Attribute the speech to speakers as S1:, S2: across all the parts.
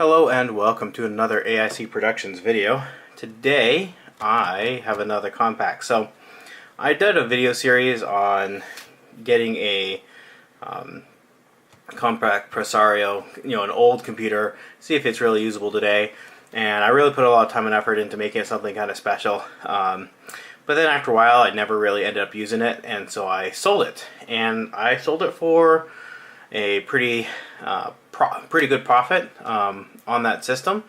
S1: Hello and welcome to another AIC Productions video. Today I have another compaq. So I did a video series on getting a compaq Presario, an old computer, see if it's really usable today. And I really put a lot of time and effort into making it something kind of special. But then after a while I never really ended up using it, and so I sold it. And I sold it for a pretty good profit on that system.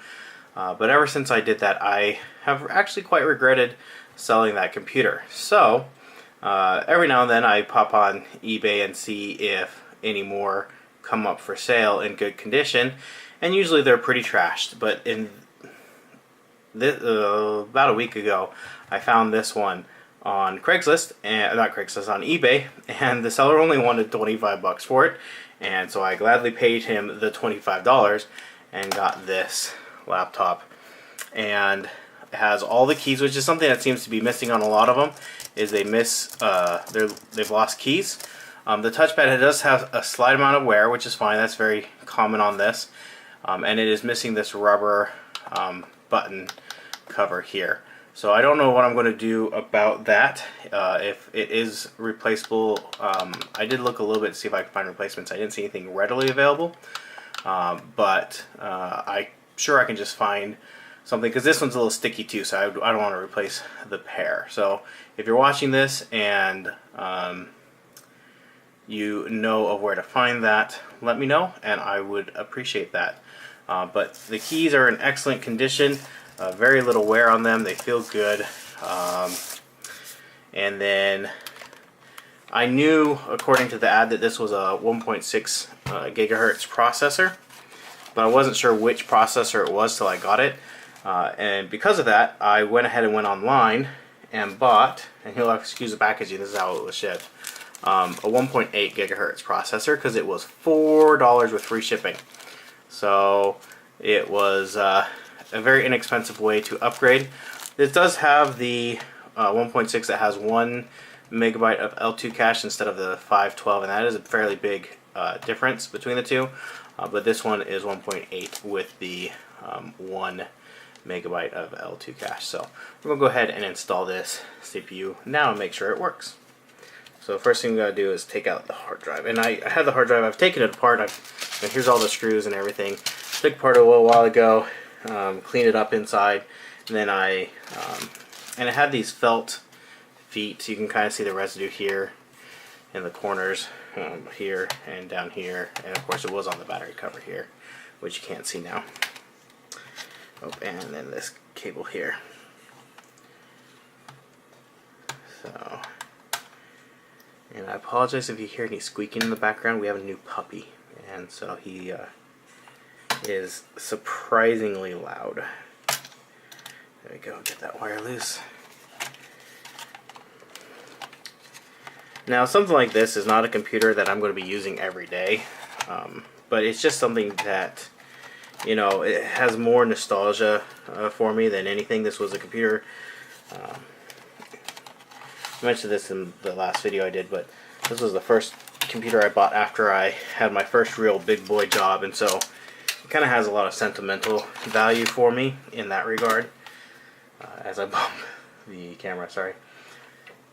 S1: But ever since I did that, I have actually quite regretted selling that computer. So every now and then I pop on eBay and see if any more come up for sale in good condition, and usually they're pretty trashed. But in this, about a week ago, I found this one on Craigslist, and not Craigslist, on eBay, and the seller only wanted 25 bucks for it. And so I gladly paid him the $25 and got this laptop. And it has all the keys, which is something that seems to be missing on a lot of them, is they've lost keys. The touchpad, it does have a slight amount of wear, which is fine. That's very common on this. And it is missing this rubber button cover here. So I don't know what I'm going to do about that. If it is replaceable, I did look a little bit to see if I could find replacements. I didn't see anything readily available, but I'm sure I can just find something, because this one's a little sticky too, so I don't want to replace the pair. So if you're watching this and you know of where to find that, let me know, and I would appreciate that. But the keys are in excellent condition. Very little wear on them. They feel good. And then I knew, according to the ad, that this was a 1.6 gigahertz processor, but I wasn't sure which processor it was till I got it. And because of that, I went ahead and went online and bought, and you'll excuse the packaging, this is how it was shipped, a 1.8 gigahertz processor, because it was $4 with free shipping. So it was a very inexpensive way to upgrade. This does have the 1.6 that has 1 megabyte of L2 cache instead of the 512, and that is a fairly big difference between the two. But this one is 1.8 with the 1 megabyte of L2 cache. So we're going to go ahead and install this CPU now and make sure it works. So the first thing we got to do is take out the hard drive. And I had the hard drive, I've taken it apart, and here's all the screws and everything. Took apart a little while ago. Clean it up inside, and then and it had these felt feet, so you can kind of see the residue here in the corners, here and down here, and of course it was on the battery cover here, which you can't see now. Oh, and then this cable here. So, and I apologize if you hear any squeaking in the background. We have a new puppy, and so he is surprisingly loud. There we go, get that wire loose. Now, something like this is not a computer that I'm going to be using every day, but it's just something that, it has more nostalgia for me than anything. This was a computer, I mentioned this in the last video I did, but this was the first computer I bought after I had my first real big boy job, and so it kind of has a lot of sentimental value for me in that regard. As I bump the camera, sorry.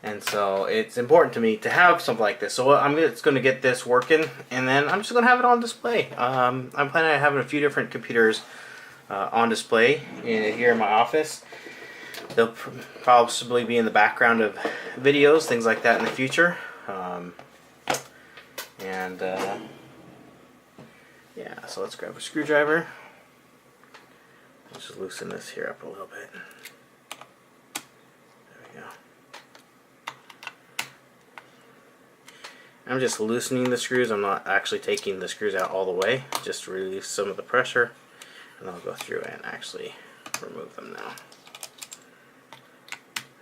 S1: And so it's important to me to have something like this. So I'm just going to get this working, and then I'm just going to have it on display. I'm planning on having a few different computers on display here in my office. They'll possibly be in the background of videos, things like that in the future. Yeah, so let's grab a screwdriver. Let's just loosen this here up a little bit. There we go. I'm just loosening the screws. I'm not actually taking the screws out all the way, just to release some of the pressure, and then I'll go through and actually remove them now.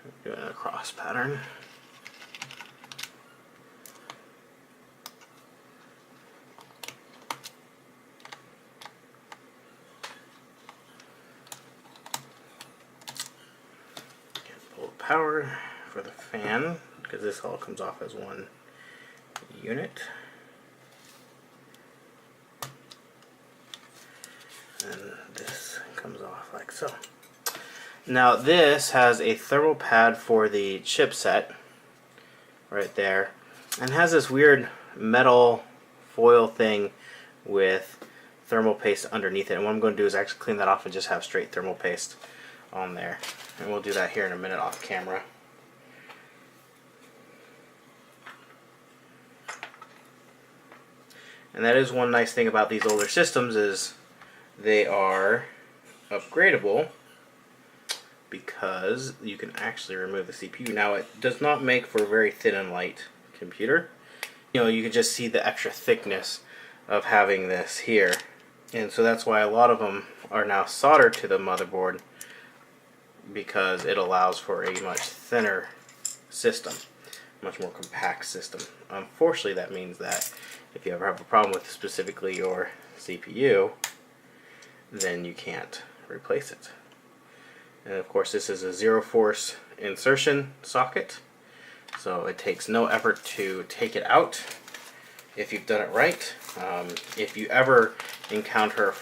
S1: I'm doing a cross pattern. Power for the fan, because this all comes off as one unit. And like so. Now this has a thermal pad for the chipset right there, and has this weird metal foil thing with thermal paste underneath it. And what I'm going to do is actually clean that off and just have straight thermal paste on there. And we'll do that here in a minute off camera. And that is one nice thing about these older systems, is they are upgradable because you can actually remove the CPU. Now it does not make for a very thin and light computer. You know, you can just see the extra thickness of having this here. And so that's why a lot of them are now soldered to the motherboard, because it allows for a much thinner system, much more compact system. Unfortunately, that means that if you ever have a problem with specifically your CPU, then you can't replace it. And of course, this is a zero force insertion socket, so it takes no effort to take it out if you've done it right. If you ever encounter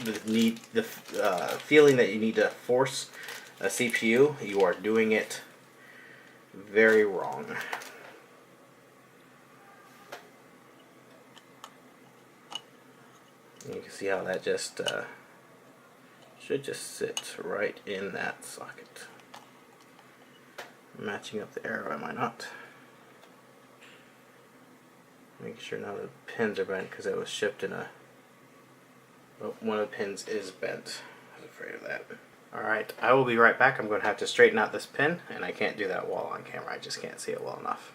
S1: the feeling that you need to force a CPU, you are doing it very wrong. You can see how that just should just sit right in that socket. Matching up the arrow, am I not? Making sure none of the pins are bent, because it was shipped in a... Oh, one of the pins is bent. I was afraid of that. Alright, I will be right back. I'm going to have to straighten out this pin, and I can't do that while on camera. I just can't see it well enough.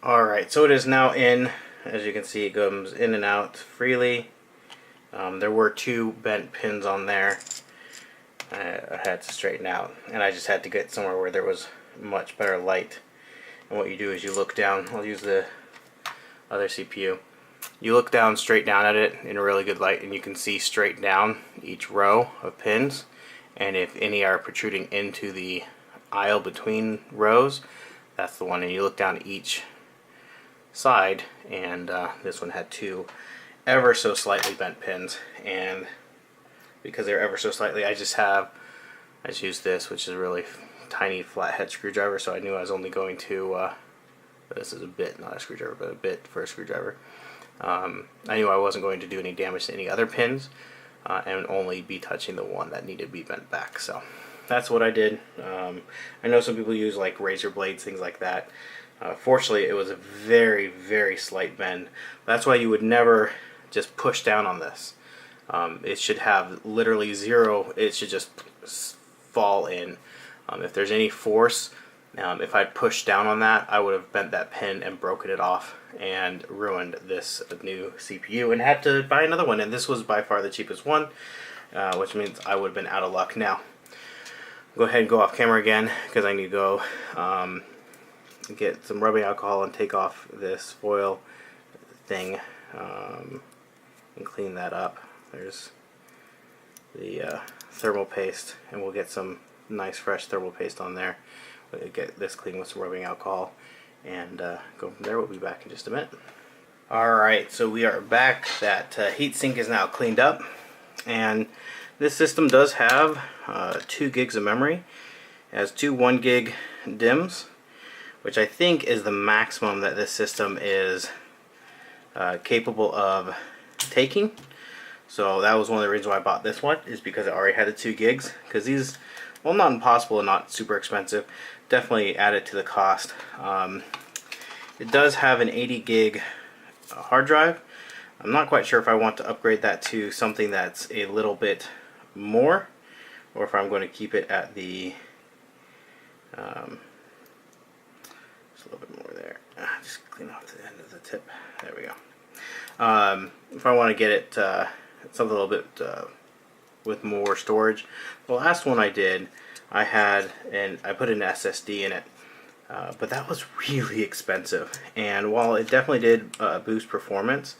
S1: Alright, so it is now in. As you can see, it goes in and out freely. There were two bent pins on there I had to straighten out, and I just had to get somewhere where there was much better light. And what you do is you look down. I'll use the other CPU. You look down, straight down at it in a really good light, and you can see straight down each row of pins, and if any are protruding into the aisle between rows, that's the one. And you look down each side, and this one had two ever so slightly bent pins, and because they're ever so slightly, I just use this, which is a really tiny flathead screwdriver, so I knew I was only going to this is a bit, not a screwdriver, but a bit for a screwdriver. I knew I wasn't going to do any damage to any other pins, and only be touching the one that needed to be bent back. So that's what I did. I know some people use like razor blades, things like that. Fortunately, it was a very, very slight bend. That's why you would never just push down on this. It should have literally zero. It should just fall in. If there's any force, if I'd pushed down on that, I would have bent that pin and broken it off and ruined this new CPU and had to buy another one. And this was by far the cheapest one, which means I would have been out of luck. Now, go ahead and go off camera again, because I need to go get some rubbing alcohol and take off this foil thing and clean that up. There's the thermal paste, and we'll get some nice fresh thermal paste on there. We'll get this clean with some rubbing alcohol and go from there. We'll be back in just a minute. Alright, so we are back. That heatsink is now cleaned up, and this system does have 2 gigs of memory. It has two 1 gig DIMMs, which I think is the maximum that this system is capable of taking. So that was one of the reasons why I bought this one, is because it already had the 2 gigs. Because these, well, not impossible and not super expensive, definitely added to the cost. It does have an 80 gig hard drive. I'm not quite sure if I want to upgrade that to something that's a little bit more, or if I'm going to keep it at the just a little bit more there. Just clean off the end of the tip. There we go. If I want to get it something a little bit with more storage. The last one I did, I put an SSD in it, but that was really expensive. And while it definitely did boost performance,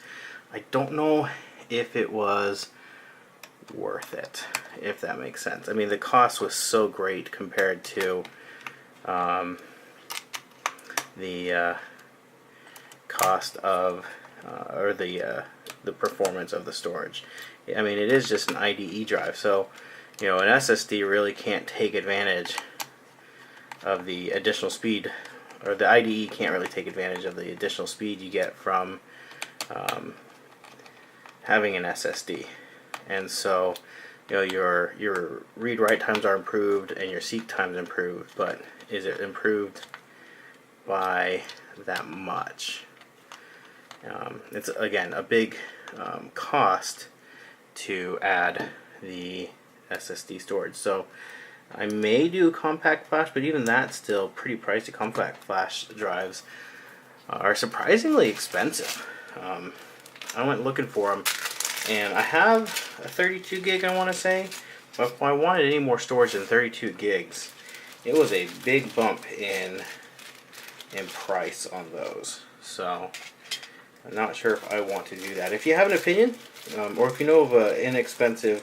S1: I don't know if it was worth it, if that makes sense. I mean, the cost was so great compared to the cost of or the performance of the storage. I mean, it is just an IDE drive, so You know, an SSD really can't take advantage of the additional speed, or the IDE can't really take advantage of the additional speed you get from having an SSD. And so, you know, your read-write times are improved and your seek times improved, but is it improved by that much? It's again a big cost to add the SSD storage. So I may do compact flash, but even that's still pretty pricey. Compact flash drives are surprisingly expensive. I went looking for them, and I have a 32 gig, I want to say, but if I wanted any more storage than 32 gigs, it was a big bump in price on those. So I'm not sure if I want to do that. If you have an opinion, or if you know of an inexpensive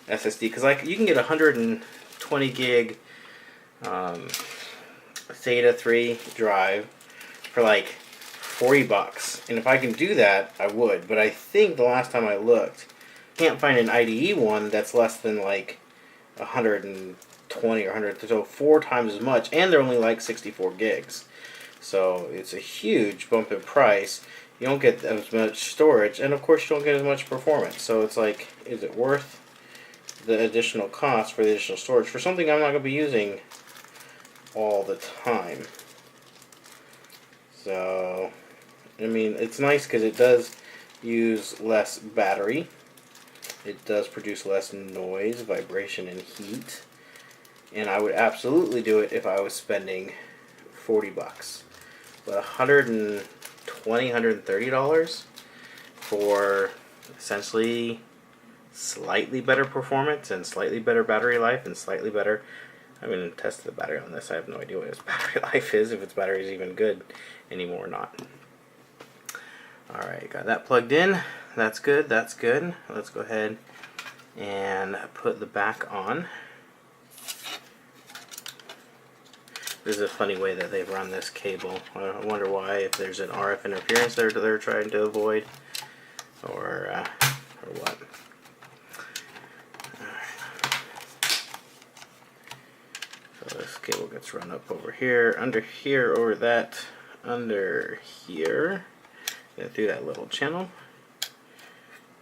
S1: SSD, because like you can get a 120 gig SATA 3 drive for like $40, and if I can do that, I would. But I think the last time I looked, can't find an IDE one that's less than like 120 or 100, so 4 times as much, and they're only like 64 gigs. So it's a huge bump in price. You don't get as much storage, and of course you don't get as much performance. So it's like, is it worth the additional cost for the additional storage for something I'm not going to be using all the time? So, I mean, it's nice because it does use less battery. It does produce less noise, vibration, and heat. And I would absolutely do it if I was spending $40. But $120, $130 for essentially slightly better performance and slightly better battery life and slightly better. I haven't tested the battery on this. I have no idea what its battery life is, if its battery is even good anymore or not. Alright, got that plugged in. That's good, that's good. Let's go ahead and put the back on. This is a funny way that they've run this cable. I wonder why, if there's an RF interference they're trying to avoid, or what. So this cable gets run up over here, under here, over that, under here, and through that little channel.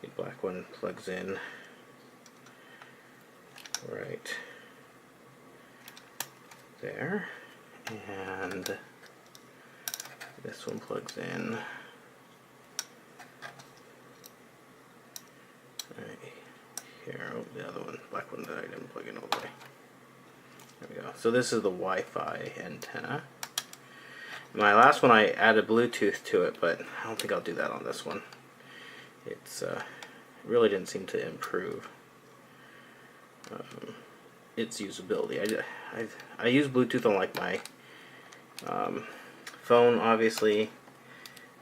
S1: The black one plugs in right there, and this one plugs in right here. Oh, the other one, black one that I didn't plug in all the way. There we go. So this is the Wi-Fi antenna. My last one I added Bluetooth to it, but I don't think I'll do that on this one. It's really didn't seem to improve its usability. I use Bluetooth on like my phone, obviously,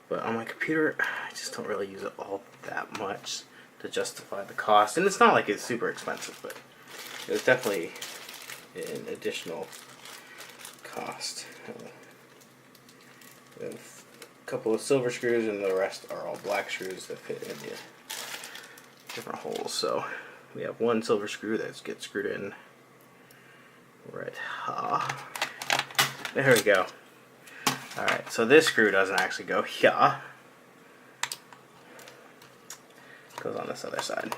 S1: but on my computer I just don't really use it all that much to justify the cost. And it's not like it's super expensive, but it's definitely an additional cost. We have a couple of silver screws, and the rest are all black screws that fit in the different holes. So we have one silver screw that gets screwed in right. There we go. Alright, so this screw doesn't actually go here. It goes on this other side.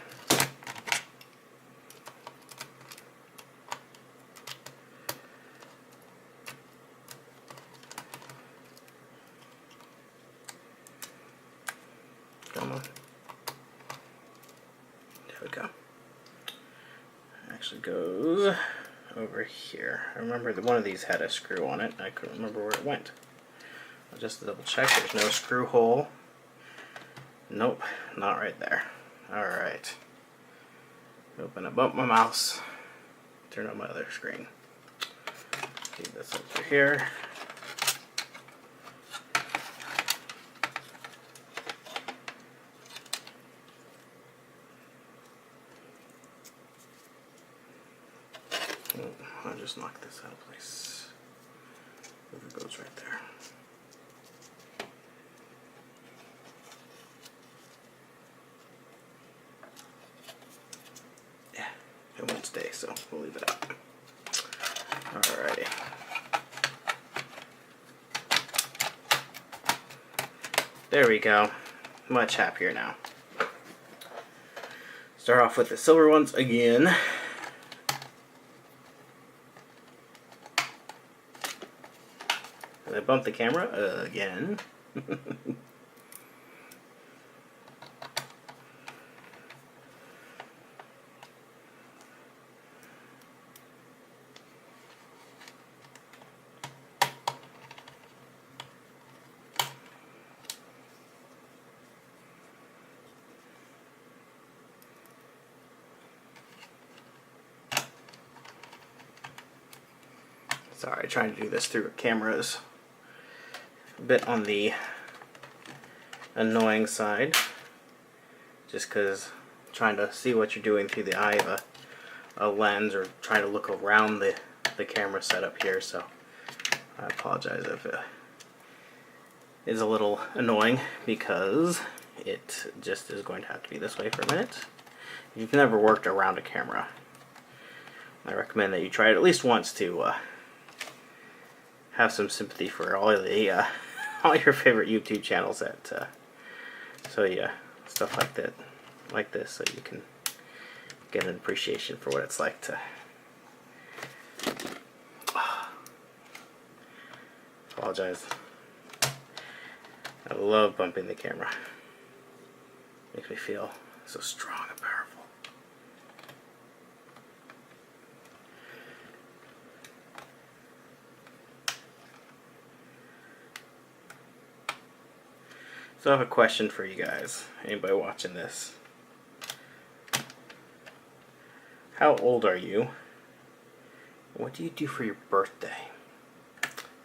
S1: Come on. There we go. It actually goes over here. I remember that one of these had a screw on it. I couldn't remember where it went. Just to double check, there's no screw hole. Nope, not right there. Alright. Open up my mouse. Turn on my other screen. Leave this over here. I'll just knock this out of place. It goes right there. Yeah, it won't stay. birthday, so we'll leave it out. Alrighty. There we go. Much happier now. Start off with the silver ones again. And I bumped the camera again. Sorry, trying to do this through a camera is a bit on the annoying side, just because trying to see what you're doing through the eye of a lens, or trying to look around the camera setup here, so I apologize if it is a little annoying, because it just is going to have to be this way for a minute. If you've never worked around a camera, I recommend that you try it at least once to have some sympathy for all of the all your favorite YouTube channels that so yeah, stuff like that, like this, so you can get an appreciation for what it's like to apologize. I love bumping the camera. Makes me feel so strong and powerful. So I have a question for you guys, anybody watching this. How old are you? What do you do for your birthday?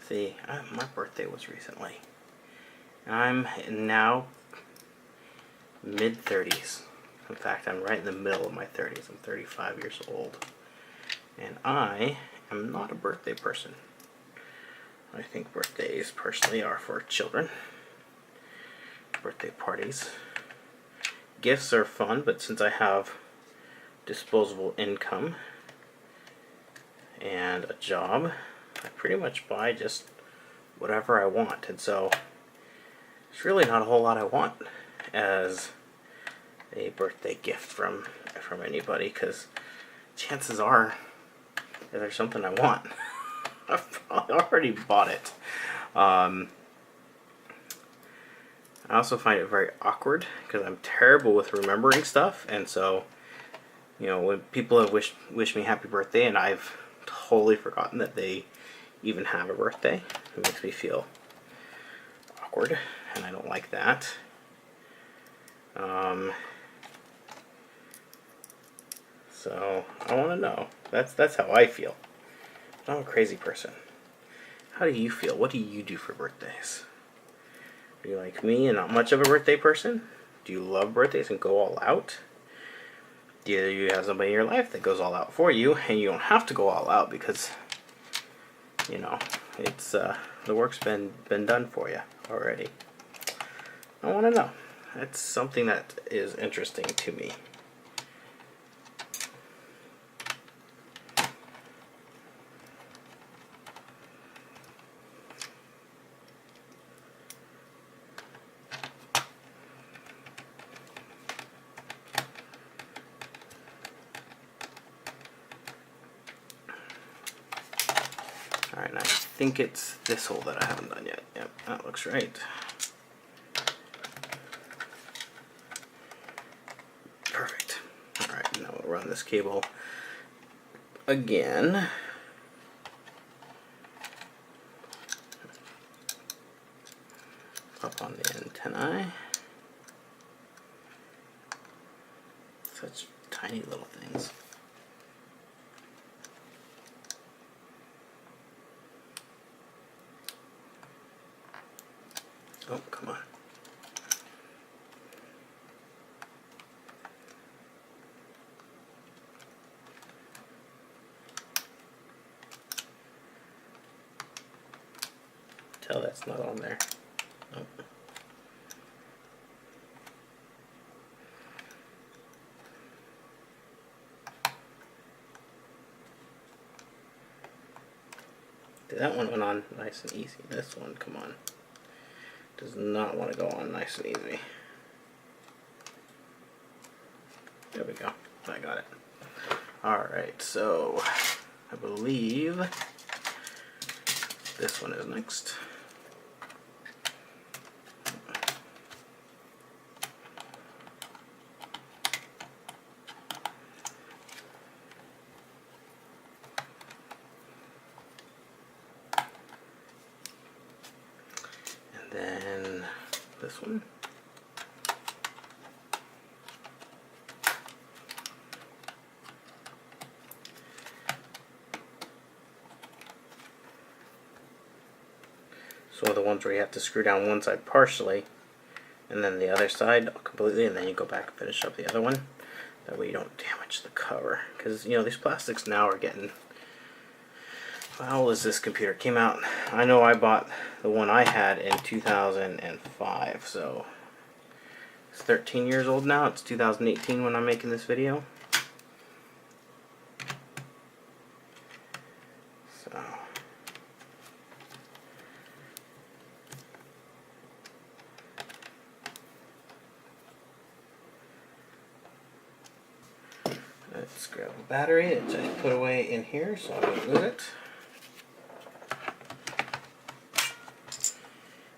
S1: See, my birthday was recently. I'm now mid-30s. In fact, I'm right in the middle of my 30s. I'm 35 years old. And I am not a birthday person. I think birthdays personally are for children. Birthday parties. Gifts are fun, but since I have disposable income and a job, I pretty much buy just whatever I want, and so there's really not a whole lot I want as a birthday gift from anybody, because chances are if there's something I want, I've probably already bought it. I also find it very awkward because I'm terrible with remembering stuff, and so, you know, when people have wished me happy birthday and I've totally forgotten that they even have a birthday, it makes me feel awkward, and I don't like that. So I want to know. That's how I feel. I'm a crazy person. How do you feel? What do you do for birthdays? Are you like me and not much of a birthday person? Do you love birthdays and go all out? Do you have somebody in your life that goes all out for you, and you don't have to go all out because, you know, it's the work's been done for you already? I want to know. That's something that is interesting to me. Alright, and I think it's this hole that I haven't done yet. Yep, that looks right. Perfect. Alright, now we'll run this cable again. Up on the antennae. Such tiny little things. Oh, come on. Tell that's not on there. Nope. That one went on nice and easy. This one, come on, does not want to go on nice and easy. There we go. I got it. Alright, so I believe this one is next. And then this one. So the ones where you have to screw down one side partially and then the other side completely, and then you go back and finish up the other one. That way you don't damage the cover, because you know these plastics now are getting... How old is this computer? Came out, I know I bought the one I had in 2005, so it's 13 years old now. It's 2018 when I'm making this video. So let's grab the battery that I put away in here so I don't lose it.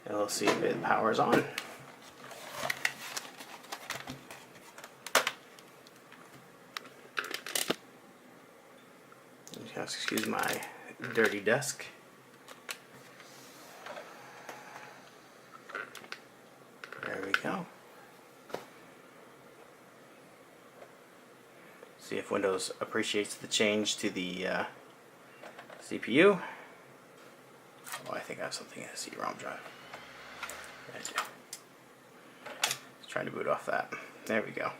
S1: And we'll see if it powers on. Just excuse my dirty desk. There we go. See if Windows appreciates the change to the CPU. Oh, I think I have something in a CD-ROM drive. I do. Let's try to boot off that. There we go.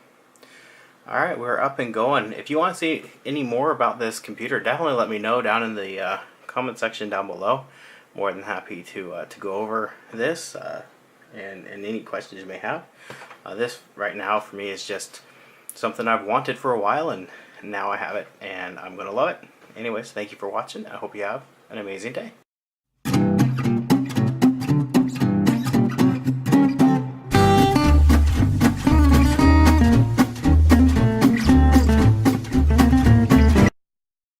S1: Alright, we're up and going. If you want to see any more about this computer, definitely let me know down in the comment section down below. More than happy to go over this and any questions you may have. This right now for me is just something I've wanted for a while, and now I have it and I'm going to love it. Anyways, thank you for watching. I hope you have an amazing day.